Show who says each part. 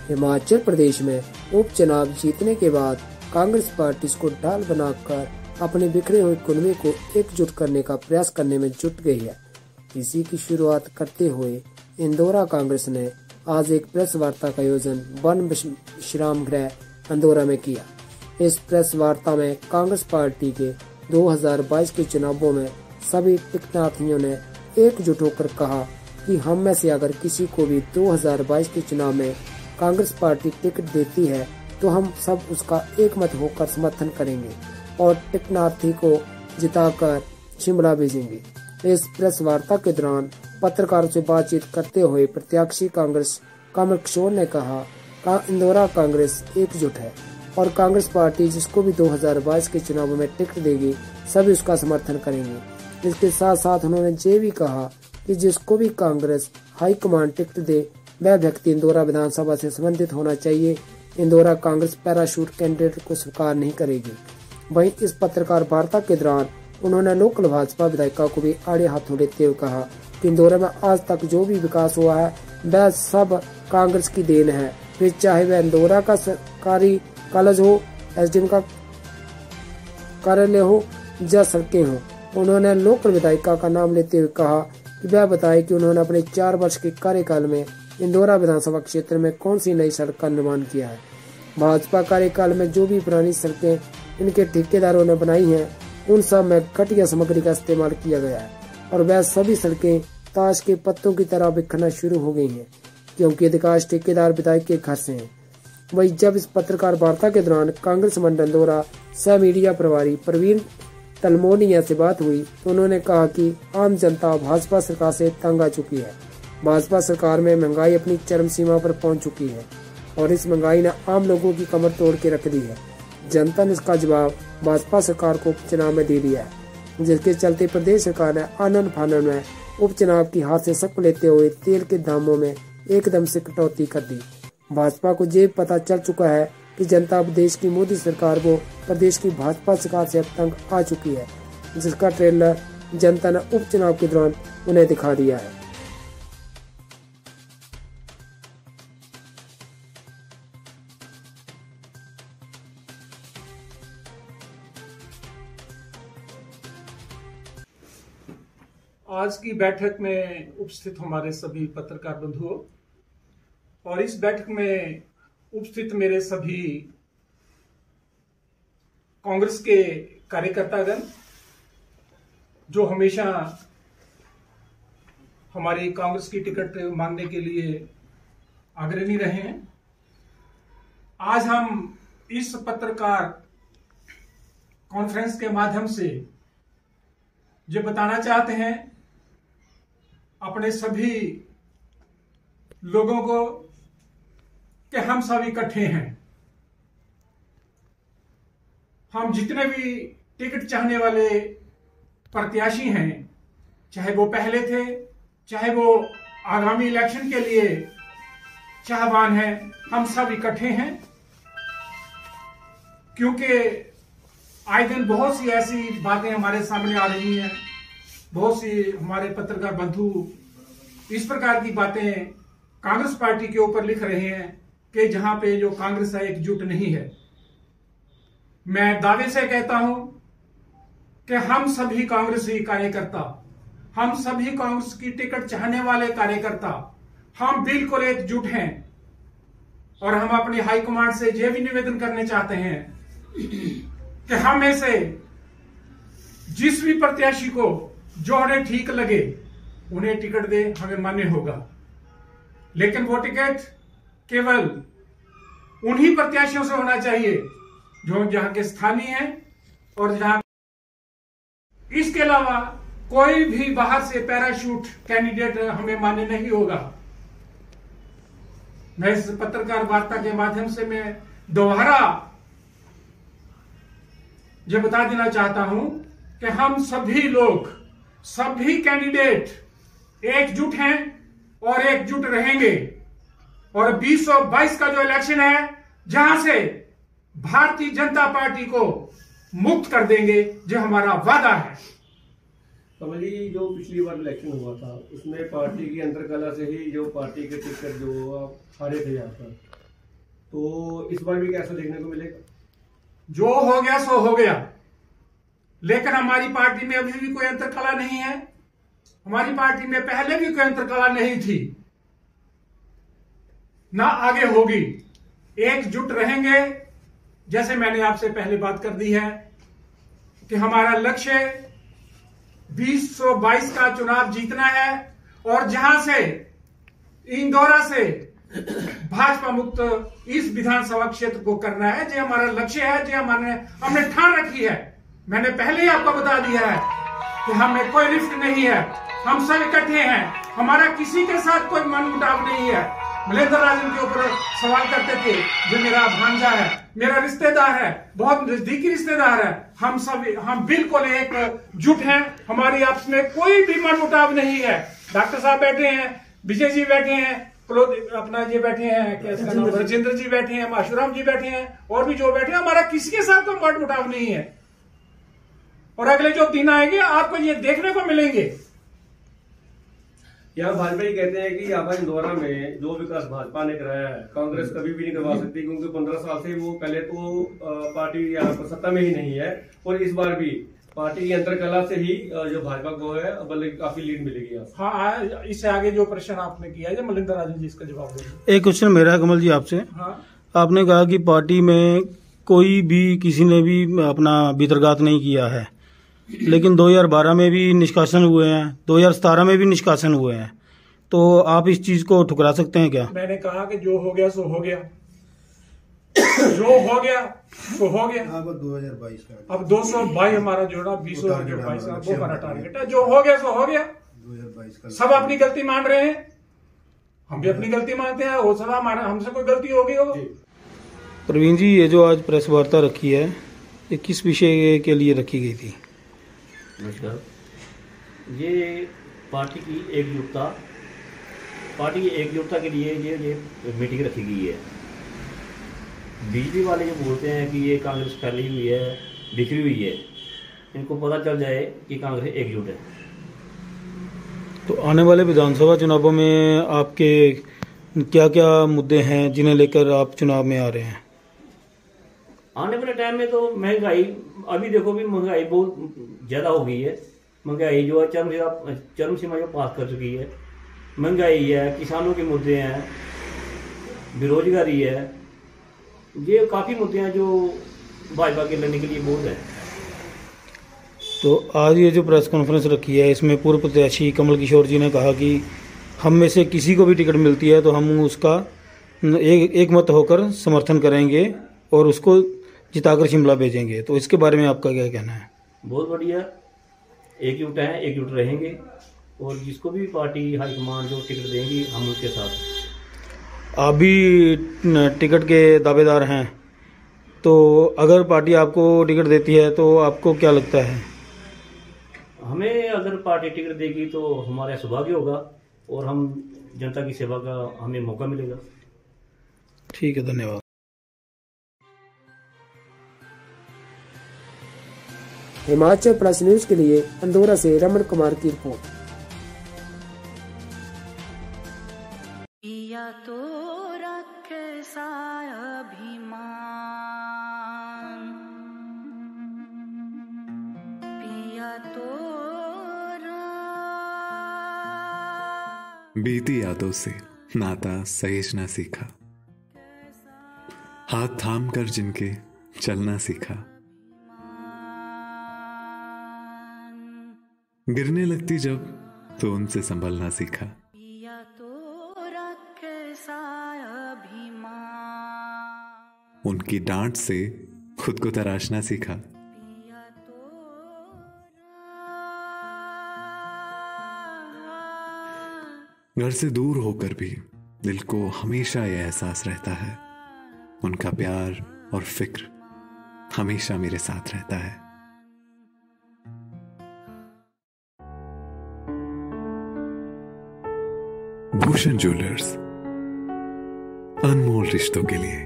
Speaker 1: हिमाचल प्रदेश में उपचुनाव जीतने के बाद कांग्रेस पार्टी को ढाल बनाकर अपने बिखरे हुए कुनबे को एकजुट करने का प्रयास करने में जुट गई है। इसी की शुरुआत करते हुए इंदौरा कांग्रेस ने आज एक प्रेस वार्ता का आयोजन वन विश्राम गृह इंदौरा में किया। इस प्रेस वार्ता में कांग्रेस पार्टी के 2022 के चुनावों में सभी टिकटार्थियों ने एकजुट होकर कहा कि हम में से अगर किसी को भी 2022 के चुनाव में कांग्रेस पार्टी टिकट देती है तो हम सब उसका एकमत होकर समर्थन करेंगे और टिकटार्थी को जिताकर शिमला भेजेंगे। इस प्रेस वार्ता के दौरान पत्रकारों से बातचीत करते हुए प्रत्याशी कांग्रेस कमल किशोर ने कहा इंदौरा कांग्रेस एकजुट है और कांग्रेस पार्टी जिसको भी 2022 के चुनावों में टिकट देगी सभी उसका समर्थन करेंगे। इसके साथ साथ उन्होंने ये भी कहा कि जिसको भी कांग्रेस हाईकमान टिकट दे वह व्यक्ति इंदौरा विधानसभा से संबंधित होना चाहिए। इंदौरा कांग्रेस पैराशूट कैंडिडेट को स्वीकार नहीं करेगी। वहीं इस पत्रकार वार्ता के दौरान उन्होंने लोकल भाजपा विधायिका को भी आड़े हाथों लेते हुए कहा कि इंदौरा में आज तक जो भी विकास हुआ है वह सब कांग्रेस की देन है, फिर चाहे वह इंदौरा का सरकारी कॉलेज हो, एसडीएम का कार्यालय हो या सड़कें हो। उन्होंने लोकल विधायिका का नाम लेते हुए कहा कि वह बताए कि उन्होंने अपने 4 वर्ष के कार्यकाल में इंदौरा विधानसभा क्षेत्र में कौन सी नई सड़क का निर्माण किया है। भाजपा कार्यकाल में जो भी पुरानी सड़कें इनके ठेकेदारों ने बनाई हैं उन सब में घटिया सामग्री का इस्तेमाल किया गया है और वह सभी सड़कें ताश के पत्तों की तरह बिखरना शुरू हो गई हैं क्योंकि अधिकांश ठेकेदार विधायक के घर से हैं। वही जब इस पत्रकार वार्ता के दौरान कांग्रेस मंडल इंदौरा सह मीडिया प्रभारी प्रवीण तलमोनिया से बात हुई तो उन्होंने कहा कि आम जनता भाजपा सरकार से तंग आ चुकी है। भाजपा सरकार में महंगाई अपनी चरम सीमा पर पहुंच चुकी है और इस महंगाई ने आम लोगों की कमर तोड़ के रख दी है। जनता ने इसका जवाब भाजपा सरकार को उपचुनाव में दे दिया है, जिसके चलते प्रदेश सरकार ने आनन फानन में उपचुनाव की हाथ से शक लेते हुए तेल के दामों में एकदम से कटौती कर दी। भाजपा को ये पता चल चुका है कि जनता अब देश की मोदी सरकार को प्रदेश की भाजपा सरकार से अब तंग आ चुकी है, जिसका ट्रेलर जनता ने उपचुनाव के दौरान उन्हें दिखा दिया है।
Speaker 2: आज की बैठक में उपस्थित हमारे सभी पत्रकार बंधुओं और इस बैठक में उपस्थित मेरे सभी कांग्रेस के कार्यकर्तागण जो हमेशा हमारी कांग्रेस की टिकट मांगने के लिए अग्रणी रहे हैं। आज हम इस पत्रकार कॉन्फ्रेंस के माध्यम से जो बताना चाहते हैं अपने सभी लोगों को कि हम सब इकट्ठे हैं। हम जितने भी टिकट चाहने वाले प्रत्याशी हैं, चाहे वो पहले थे चाहे वो आगामी इलेक्शन के लिए चाहवान हैं, हम सब इकट्ठे हैं क्योंकि आए दिन बहुत सी ऐसी बातें हमारे सामने आ रही हैं। बहुत सी हमारे पत्रकार बंधु इस प्रकार की बातें कांग्रेस पार्टी के ऊपर लिख रहे हैं कि जहां पे जो कांग्रेस है एकजुट नहीं है। मैं दावे से कहता हूं कि हम सभी कांग्रेसी कार्यकर्ता, हम सभी कांग्रेस की टिकट चाहने वाले कार्यकर्ता, हम बिल्कुल एकजुट हैं और हम अपनी हाईकमांड से यह भी निवेदन करने चाहते हैं कि हम में से जिस भी प्रत्याशी को जो उन्हें ठीक लगे उन्हें टिकट दे, हमें मान्य होगा। लेकिन वो टिकट केवल उन्हीं प्रत्याशियों से होना चाहिए जो जहां के स्थानीय हैं और जहां इसके अलावा कोई भी बाहर से पैराशूट कैंडिडेट हमें मान्य नहीं होगा। मैं इस पत्रकार वार्ता के माध्यम से मैं दोबारा ये बता देना चाहता हूं कि हम सभी लोग, सभी कैंडिडेट एकजुट हैं और एकजुट रहेंगे और 2022 का जो इलेक्शन है जहां से भारतीय जनता पार्टी को मुक्त कर देंगे, जो हमारा वादा है।
Speaker 3: कमल जी, जो पिछली बार इलेक्शन हुआ था उसमें पार्टी की अंतरकला से ही जो पार्टी के टिकट जो आप हारे थे यहाँ पर, तो इस बार भी कैसा देखने को मिलेगा?
Speaker 2: जो हो गया सो हो गया, लेकिन हमारी पार्टी में अभी भी कोई अंतरकला नहीं है। हमारी पार्टी में पहले भी कोई अंतरकला नहीं थी, ना आगे होगी। एकजुट रहेंगे। जैसे मैंने आपसे पहले बात कर दी है कि हमारा लक्ष्य 2022 का चुनाव जीतना है और जहां से इंदौरा से भाजपा मुक्त इस विधानसभा क्षेत्र को करना है, जो हमारा लक्ष्य है, जो हमने ठान रखी है। मैंने पहले ही आपको बता दिया है कि हमें कोई रिफ्ट नहीं है, हम सब इकट्ठे हैं, हमारा किसी के साथ कोई मनमुटाव नहीं है। मलेंद्र राजन के ऊपर सवाल करते थे, जो मेरा भांजा है, मेरा रिश्तेदार है, बहुत नजदीकी रिश्तेदार है। हम बिल्कुल एकजुट हैं, हमारी आपस में कोई भी मनमुटाव नहीं है। डॉक्टर साहब बैठे हैं, विजय जी बैठे हैं, अपना ये बैठे हैं, राजेंद्र जी बैठे हैं, माशुराम जी बैठे हैं, और भी जो बैठे हैं, हमारा किसी के साथ कोई मनमुटाव नहीं है। और अगले जो दिन आएंगे आपको ये देखने को मिलेंगे।
Speaker 3: यहाँ भाजपा ही कहते हैं कि यहाँ पर इंदौरा में जो विकास भाजपा ने कराया है, कांग्रेस कभी भी नहीं करवा सकती, क्योंकि 15 साल से वो पहले तो पार्टी यहाँ पर सत्ता में ही नहीं है, और इस बार भी पार्टी की अंतरकला से ही जो भाजपा को है बल्कि काफी लीड मिलेगी।
Speaker 2: हाँ, इससे आगे जो प्रश्न आपने किया है, मलिंदर राजन जी इसका जवाब देंगे।
Speaker 4: एक क्वेश्चन मेरा है कमल जी आपसे।
Speaker 2: हाँ,
Speaker 4: आपने कहा कि पार्टी में कोई भी किसी ने भी अपना भीतरघात नहीं किया है, लेकिन 2012 में भी निष्कासन हुए हैं, 2017 में भी निष्कासन हुए हैं, तो आप इस चीज को ठुकरा सकते हैं क्या?
Speaker 2: मैंने कहा कि जो हो गया सो हो गया, जो हो गया सो हो गया।
Speaker 5: अब 2022 का,
Speaker 2: अब 222 हमारा जो ना 2022 वो हमारा टारगेट है। जो हो गया सो हो गया।
Speaker 5: 2022 का
Speaker 2: सब अपनी गलती मान रहे हैं, हम भी अपनी गलती मानते हैं। हो सकता हमारा हमसे कोई गलती होगी हो।
Speaker 4: प्रवीण जी, ये जो आज प्रेस वार्ता रखी है, ये किस विषय के लिए रखी गई थी?
Speaker 6: नमस्कार। ये पार्टी की एकजुटता के लिए ये मीटिंग रखी गई है। बीजेपी वाले जो बोलते हैं कि ये कांग्रेस फैली हुई है, बिखरी हुई है, इनको पता चल जाए कि कांग्रेस एकजुट है।
Speaker 4: तो आने वाले विधानसभा चुनावों में आपके क्या क्या मुद्दे हैं जिन्हें लेकर आप चुनाव में आ रहे हैं?
Speaker 6: आने वाले टाइम में तो महंगाई, अभी देखो भी महंगाई बहुत ज़्यादा हो गई है। महंगाई जो है चरम सीमा जो पास कर चुकी है। महंगाई है, किसानों के मुद्दे हैं, बेरोजगारी है, ये काफ़ी मुद्दे हैं जो भाजपा के लड़ने के लिए बहुत है।
Speaker 4: तो आज ये जो प्रेस कॉन्फ्रेंस रखी है, इसमें पूर्व प्रत्याशी कमल किशोर जी ने कहा कि हम में से किसी को भी टिकट मिलती है तो हम उसका एक मत होकर समर्थन करेंगे और उसको जिताकर शिमला भेजेंगे। तो इसके बारे में आपका क्या कहना है?
Speaker 6: बहुत बढ़िया, एकजुट हैं, एकजुट रहेंगे, और जिसको भी पार्टी हाईकमान जो टिकट देंगी हम उसके साथ।
Speaker 4: आप भी टिकट के दावेदार हैं, तो अगर पार्टी आपको टिकट देती है तो आपको क्या लगता है?
Speaker 6: हमें अगर पार्टी टिकट देगी तो हमारा सौभाग्य होगा और हम जनता की सेवा का हमें मौका मिलेगा।
Speaker 4: ठीक है, धन्यवाद।
Speaker 1: हिमाचल प्लस न्यूज के लिए इंदौरा से रमन कुमार की रिपोर्ट।
Speaker 7: पिया तो रख सारा अभिमान, पिया तो
Speaker 8: बीती यादों से नाता सहेजना सीखा, हाथ थाम कर जिनके चलना सीखा, गिरने लगती जब तो उनसे संभलना सीखा,
Speaker 7: पिया तो रख सारा अभिमान,
Speaker 8: उनकी डांट से खुद को तराशना सीखा,
Speaker 7: पिया तो
Speaker 8: घर से दूर होकर भी दिल को हमेशा यह एहसास रहता है, उनका प्यार और फिक्र हमेशा मेरे साथ रहता है। भूषण ज्वेलर्स, अनमोल रिश्तों के लिए।